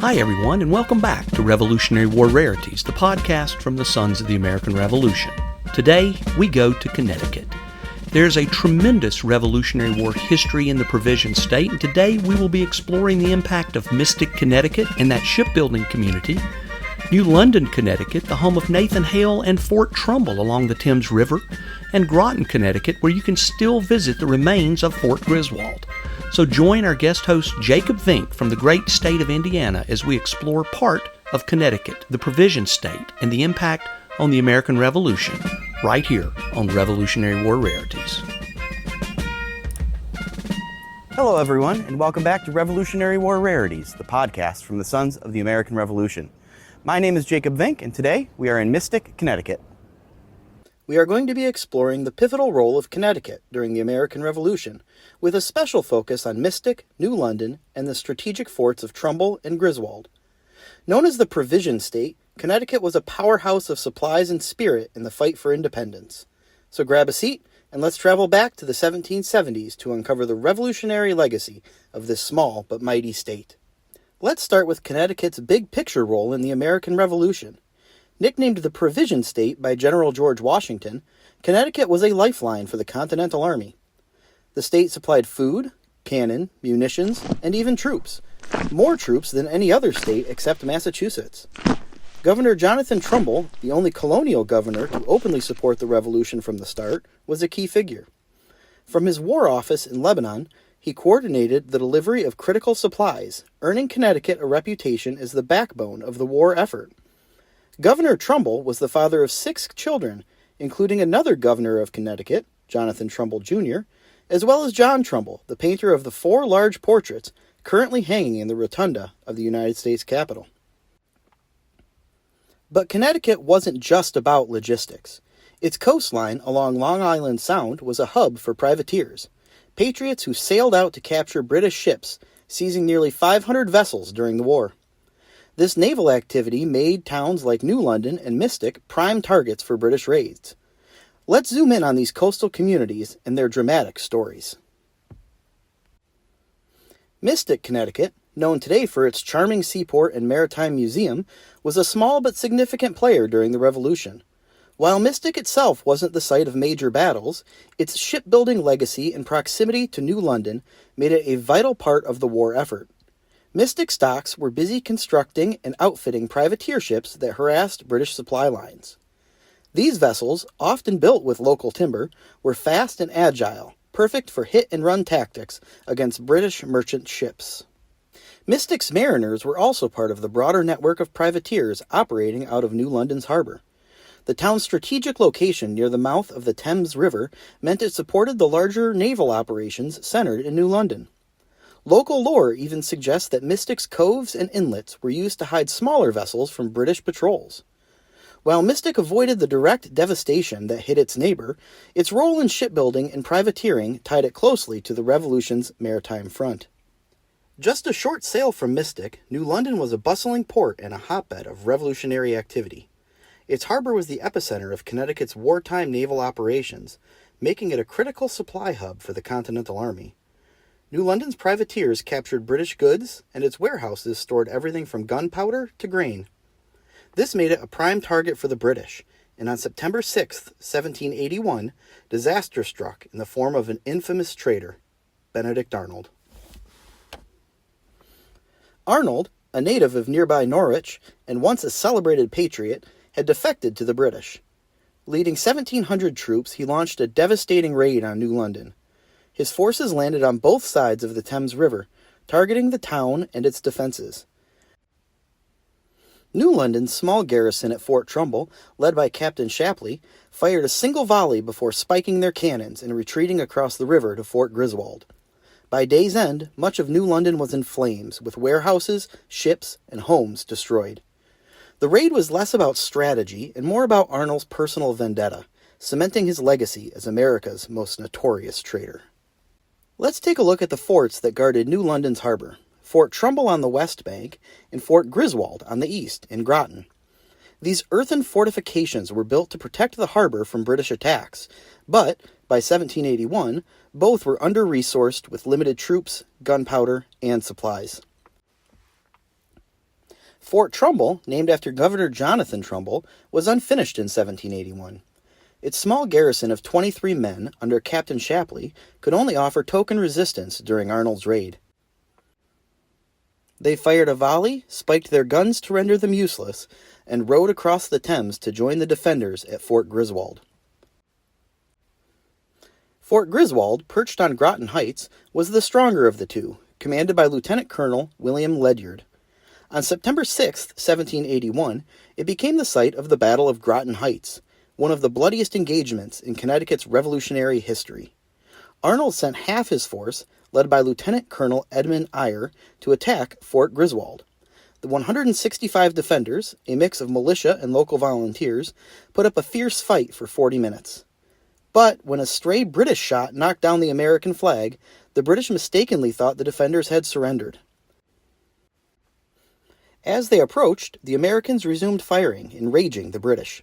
Hi everyone, and welcome back to Revolutionary War Rarities, the podcast from the Sons of the American Revolution. Today, we go to Connecticut. There's a tremendous Revolutionary War history in the Provision State, and today we will be exploring the impact of Mystic, Connecticut, and that shipbuilding community, New London, Connecticut, the home of Nathan Hale and Fort Trumbull along the Thames River, and Groton, Connecticut, where you can still visit the remains of Fort Griswold. So join our guest host Jacob Vink from the Great State of Indiana as we explore part of Connecticut, the Provision State, and the impact on the American Revolution, right here on Revolutionary War Rarities. Hello everyone, and welcome back to Revolutionary War Rarities, the podcast from the Sons of the American Revolution. My name is Jacob Vink, and today we are in Mystic, Connecticut. We are going to be exploring the pivotal role of Connecticut during the American Revolution, with a special focus on Mystic, New London, and the strategic forts of Trumbull and Griswold. Known as the Provision State, Connecticut was a powerhouse of supplies and spirit in the fight for independence. So grab a seat, and let's travel back to the 1770s to uncover the revolutionary legacy of this small but mighty state. Let's start with Connecticut's big picture role in the American Revolution. Nicknamed the Provision State by General George Washington, Connecticut was a lifeline for the Continental Army. The state supplied food, cannon, munitions, and even troops. More troops than any other state except Massachusetts. Governor Jonathan Trumbull, the only colonial governor to openly support the revolution from the start, was a key figure. From his war office in Lebanon, he coordinated the delivery of critical supplies, earning Connecticut a reputation as the backbone of the war effort. Governor Trumbull was the father of 6 children, including another governor of Connecticut, Jonathan Trumbull Jr., as well as John Trumbull, the painter of the 4 large portraits currently hanging in the rotunda of the United States Capitol. But Connecticut wasn't just about logistics. Its coastline along Long Island Sound was a hub for privateers, patriots who sailed out to capture British ships, seizing nearly 500 vessels during the war. This naval activity made towns like New London and Mystic prime targets for British raids. Let's zoom in on these coastal communities and their dramatic stories. Mystic, Connecticut, known today for its charming seaport and maritime museum, was a small but significant player during the Revolution. While Mystic itself wasn't the site of major battles, its shipbuilding legacy and proximity to New London made it a vital part of the war effort. Mystic stocks were busy constructing and outfitting privateer ships that harassed British supply lines. These vessels, often built with local timber, were fast and agile, perfect for hit-and-run tactics against British merchant ships. Mystic's mariners were also part of the broader network of privateers operating out of New London's harbor. The town's strategic location near the mouth of the Thames River meant it supported the larger naval operations centered in New London. Local lore even suggests that Mystic's coves and inlets were used to hide smaller vessels from British patrols. While Mystic avoided the direct devastation that hit its neighbor, its role in shipbuilding and privateering tied it closely to the Revolution's maritime front. Just a short sail from Mystic, New London was a bustling port and a hotbed of revolutionary activity. Its harbor was the epicenter of Connecticut's wartime naval operations, making it a critical supply hub for the Continental Army. New London's privateers captured British goods, and its warehouses stored everything from gunpowder to grain. This made it a prime target for the British, and on September 6, 1781, disaster struck in the form of an infamous traitor, Benedict Arnold. Arnold, a native of nearby Norwich, and once a celebrated patriot, had defected to the British. Leading 1,700 troops, he launched a devastating raid on New London. His forces landed on both sides of the Thames River, targeting the town and its defenses. New London's small garrison at Fort Trumbull, led by Captain Shapley, fired a single volley before spiking their cannons and retreating across the river to Fort Griswold. By day's end, much of New London was in flames, with warehouses, ships, and homes destroyed. The raid was less about strategy and more about Arnold's personal vendetta, cementing his legacy as America's most notorious traitor. Let's take a look at the forts that guarded New London's harbor: Fort Trumbull on the west bank and Fort Griswold on the east in Groton. These earthen fortifications were built to protect the harbor from British attacks, but by 1781, both were under-resourced with limited troops, gunpowder, and supplies. Fort Trumbull, named after Governor Jonathan Trumbull, was unfinished in 1781. Its small garrison of 23 men under Captain Shapley could only offer token resistance during Arnold's raid. They fired a volley, spiked their guns to render them useless, and rowed across the Thames to join the defenders at Fort Griswold. Fort Griswold, perched on Groton Heights, was the stronger of the two, commanded by Lieutenant Colonel William Ledyard. On September 6, 1781, it became the site of the Battle of Groton Heights, one of the bloodiest engagements in Connecticut's Revolutionary history. Arnold sent half his force, led by Lieutenant Colonel Edmund Eyre, to attack Fort Griswold. The 165 defenders, a mix of militia and local volunteers, put up a fierce fight for 40 minutes. But when a stray British shot knocked down the American flag, the British mistakenly thought the defenders had surrendered. As they approached, the Americans resumed firing, enraging the British.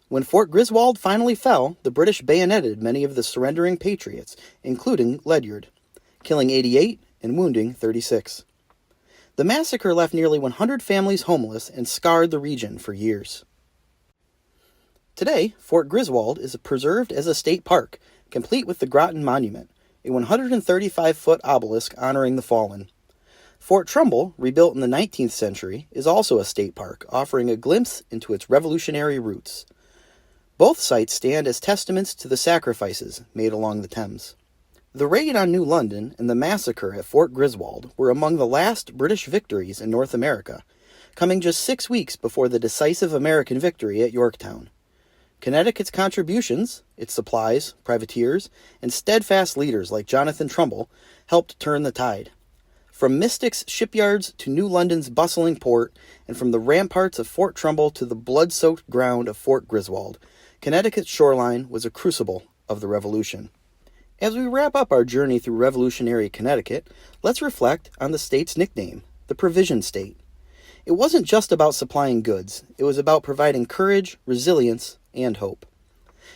When Fort Griswold finally fell, the British bayoneted many of the surrendering patriots, including Ledyard, killing 88 and wounding 36. The massacre left nearly 100 families homeless and scarred the region for years. Today, Fort Griswold is preserved as a state park, complete with the Groton Monument, a 135-foot obelisk honoring the fallen. Fort Trumbull, rebuilt in the 19th century, is also a state park, offering a glimpse into its revolutionary roots. Both sites stand as testaments to the sacrifices made along the Thames. The raid on New London and the massacre at Fort Griswold were among the last British victories in North America, coming just 6 weeks before the decisive American victory at Yorktown. Connecticut's contributions, its supplies, privateers, and steadfast leaders like Jonathan Trumbull helped turn the tide. From Mystic's shipyards to New London's bustling port, and from the ramparts of Fort Trumbull to the blood-soaked ground of Fort Griswold, Connecticut's shoreline was a crucible of the Revolution. As we wrap up our journey through revolutionary Connecticut, let's reflect on the state's nickname, the Provision State. It wasn't just about supplying goods, it was about providing courage, resilience, and hope.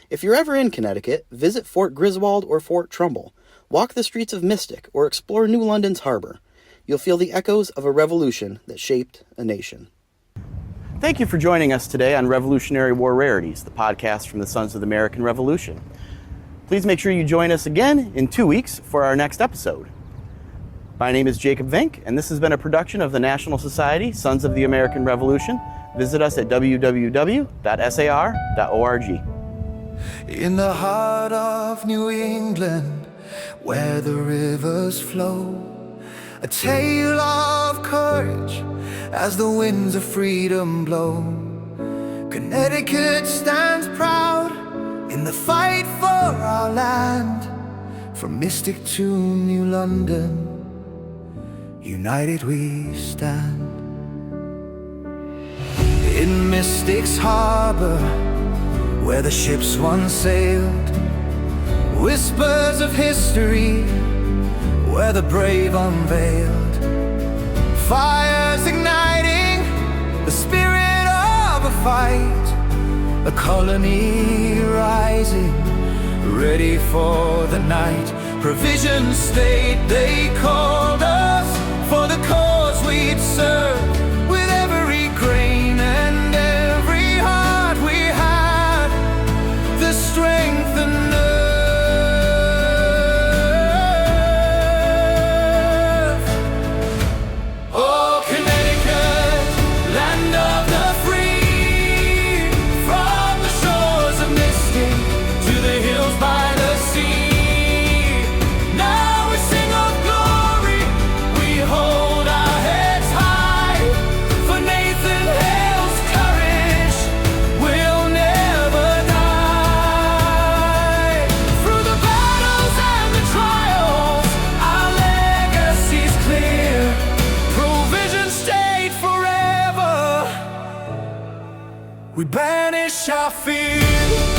If you're ever in Connecticut, visit Fort Griswold or Fort Trumbull, walk the streets of Mystic, or explore New London's harbor. You'll feel the echoes of a revolution that shaped a nation. Thank you for joining us today on Revolutionary War Rarities, the podcast from the Sons of the American Revolution. Please make sure you join us again in 2 weeks for our next episode. My name is Jacob Vink, and this has been a production of the National Society, Sons of the American Revolution. Visit us at www.sar.org. In the heart of New England, where the rivers flow, a tale of courage as the winds of freedom blow. Connecticut stands proud in the fight for our land. From Mystic to New London, united we stand. In Mystic's harbor, where the ships once sailed, whispers of history, where the brave unveiled. Fires igniting the spirit of a fight, a colony rising, ready for the night. Provision State, they called us for the cause we'd serve. With every grain and every heart we had the strength and nerve. Oh, Connecticut, land of the free, from the shores of Mystic to the hills by the sea. Now we sing of glory, we hold our heads high, for Nathan Hale's courage will never die. Through the battles and the trials, our legacy's clear. Provision State forever, we banish our fear.